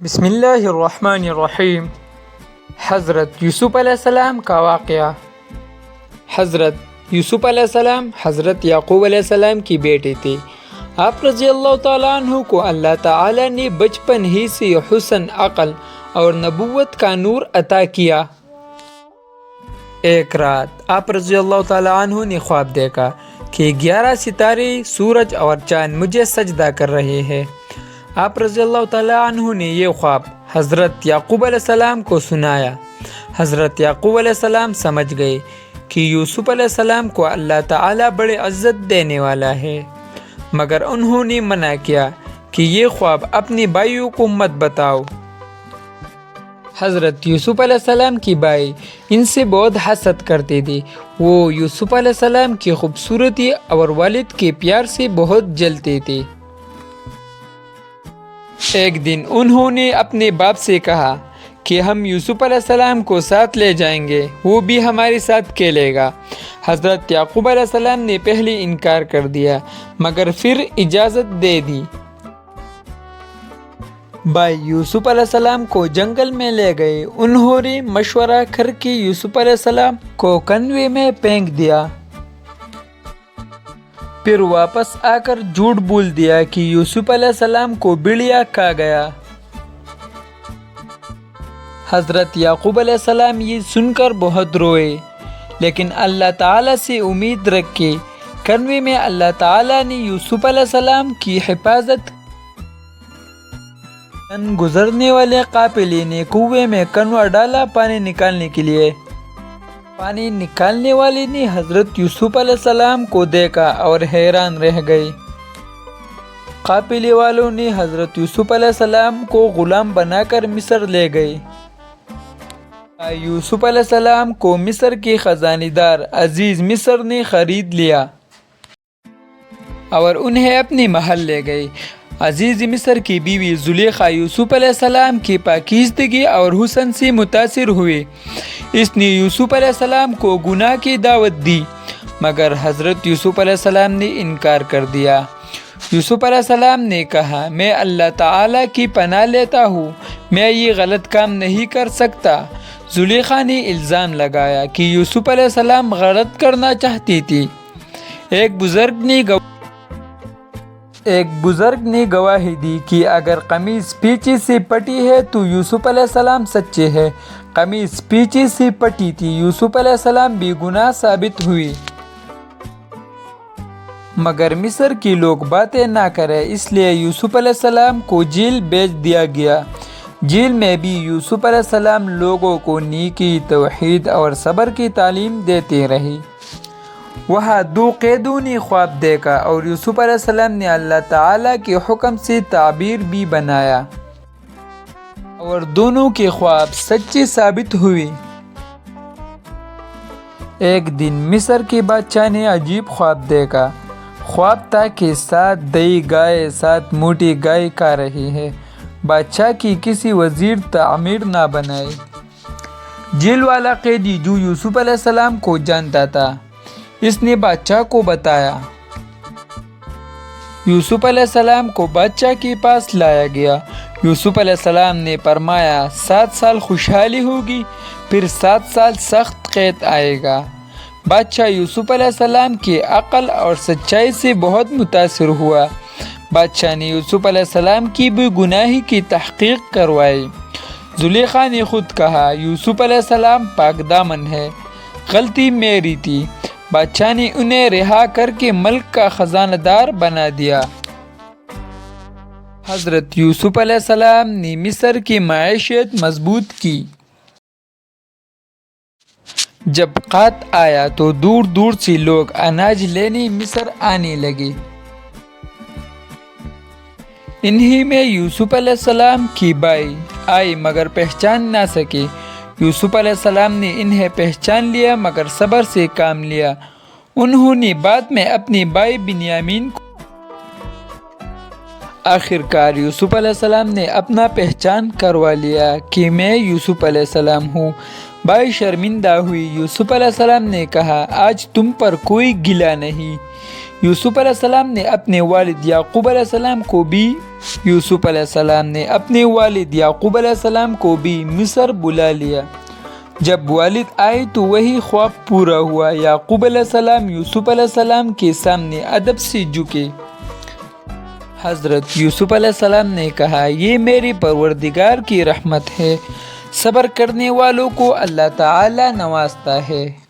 بسم اللہ الرحمن الرحیم۔ حضرت یوسف علیہ السلام کا واقعہ۔ حضرت یوسف علیہ السلام حضرت یعقوب علیہ السلام کی بیٹی تھی۔ آپ رضی اللہ تعالیٰ عنہ کو اللہ تعالیٰ نے بچپن ہی سے حسن، عقل اور نبوت کا نور عطا کیا۔ ایک رات آپ رضی اللہ تعالیٰ عنہ نے خواب دیکھا کہ 11 ستارے، سورج اور چاند مجھے سجدہ کر رہے ہیں۔ آپ رضی اللہ تعالیٰ عنہ نے یہ خواب حضرت یعقوب علیہ السلام کو سنایا۔ حضرت یعقوب علیہ السلام سمجھ گئے کہ یوسف علیہ السلام کو اللہ تعالیٰ بڑے عزت دینے والا ہے، مگر انہوں نے منع کیا کہ یہ خواب اپنی بھائیوں کو مت بتاؤ۔ حضرت یوسف علیہ السلام کی بھائی ان سے بہت حسد کرتے تھے۔ وہ یوسف علیہ السلام کی خوبصورتی اور والد کے پیار سے بہت جلتے تھے۔ ایک دن انہوں نے اپنے باپ سے کہا کہ ہم یوسف علیہ السلام کو ساتھ لے جائیں گے، وہ بھی ہمارے ساتھ کھیلے گا۔ حضرت یعقوب علیہ السلام نے پہلے انکار کر دیا، مگر پھر اجازت دے دی۔ بھائی یوسف علیہ السلام کو جنگل میں لے گئے۔ انہوں نے مشورہ کر کے یوسف علیہ السلام کو کنویں میں پھینک دیا، پھر واپس آ کر جھوٹ بول دیا کہ یوسف علیہ السلام کو بھیڑیا کھا گیا۔ حضرت یعقوب علیہ السلام یہ سن کر بہت روئے، لیکن اللہ تعالیٰ سے امید رکھ کے کنویں میں اللہ تعالیٰ نے یوسف علیہ السلام کی حفاظت۔ گزرنے والے قافلے نے کنویں میں کنواں ڈالا پانی نکالنے کے لیے۔ پانی نکالنے والے نے حضرت یوسف علیہ السلام کو دیکھا اور حیران رہ گئے۔ قافلے والوں نے حضرت یوسف علیہ السلام کو غلام بنا کر مصر لے گئے۔ یوسف علیہ السلام کو مصر کے خزانہ دار عزیز مصر نے خرید لیا اور انہیں اپنے محل لے گئے۔ عزیز مصر کی بیوی زلیخا یوسف علیہ السلام کی پاکیزگی اور حسن سے متاثر ہوئے۔ اس نے یوسف علیہ السلام کو گناہ کی دعوت دی، مگر حضرت یوسف علیہ السلام نے انکار کر دیا۔ یوسف علیہ السلام نے کہا، میں اللہ تعالیٰ کی پناہ لیتا ہوں، میں یہ غلط کام نہیں کر سکتا۔ زلیخا نے الزام لگایا کہ یوسف علیہ السلام غلط کرنا چاہتی تھی۔ ایک بزرگ نے گواہی دی کہ اگر قمیص پیچھے سے پٹی ہے تو یوسف علیہ السلام سچے ہیں۔ قمیص پیچھے سے پٹی تھی، یوسف علیہ السلام بے گناہ ثابت ہوئے۔ مگر مصر کے لوگ باتیں نہ کریں، اس لیے یوسف علیہ السلام کو جیل بھیج دیا گیا۔ جیل میں بھی یوسف علیہ السلام لوگوں کو نیکی، توحید اور صبر کی تعلیم دیتے رہے۔ وہاں 2 قیدیوں نے خواب دیکھا اور یوسف علیہ السلام نے اللہ تعالیٰ کے حکم سے تعبیر بھی بنایا اور دونوں کے خواب سچے ثابت ہوئے۔ ایک دن مصر کے بادشاہ نے عجیب خواب دیکھا۔ خواب تھا کہ 7 دئی گائے 7 موٹی گائے کھا رہی ہے۔ بادشاہ کی کسی وزیر تعمیر نہ بنائے۔ جیل والا قیدی جو یوسف علیہ السلام کو جانتا تھا، اس نے بادشاہ کو بتایا۔ یوسف علیہ السلام کو بادشاہ کے پاس لایا گیا۔ یوسف علیہ السلام نے فرمایا، 7 سال خوشحالی ہوگی، پھر 7 سال سخت قید آئے گا۔ بادشاہ یوسف علیہ السلام کی عقل اور سچائی سے بہت متاثر ہوا۔ بادشاہ نے یوسف علیہ السلام کی بے گناہی کی تحقیق کروائی۔ زلیخا نے خود کہا، یوسف علیہ السلام پاک دامن ہے، غلطی میری تھی۔ بادشاہ نے انہیں رہا کر کے ملک کا خزانہ دار بنا دیا۔ حضرت یوسف علیہ السلام نے مصر کی معیشت مضبوط کی۔ جب قحط آیا تو دور دور سے لوگ اناج لینے مصر آنے لگے۔ انہی میں یوسف علیہ السلام کی بھائی آئی مگر پہچان نہ سکے۔ یوسف علیہ السلام نے انہیں پہچان لیا مگر صبر سے کام لیا۔ انہوں نے بعد میں اپنے بھائی بنیامین کو آخر کار یوسف علیہ السلام نے اپنا پہچان کروا لیا کہ میں یوسف علیہ السلام ہوں۔ بھائی شرمندہ ہوئی۔ یوسف علیہ السلام نے کہا، آج تم پر کوئی گلہ نہیں، یوسف علیہ السلام نے اپنے والد یعقوب علیہ السلام کو بھی مصر بلا لیا۔ جب والد آئے تو وہی خواب پورا ہوا۔ یعقوب علیہ السلام یوسف علیہ السلام کے سامنے ادب سے جھکے۔ حضرت یوسف علیہ السلام نے کہا، یہ میری پروردگار کی رحمت ہے، صبر کرنے والوں کو اللہ تعالی نوازتا ہے۔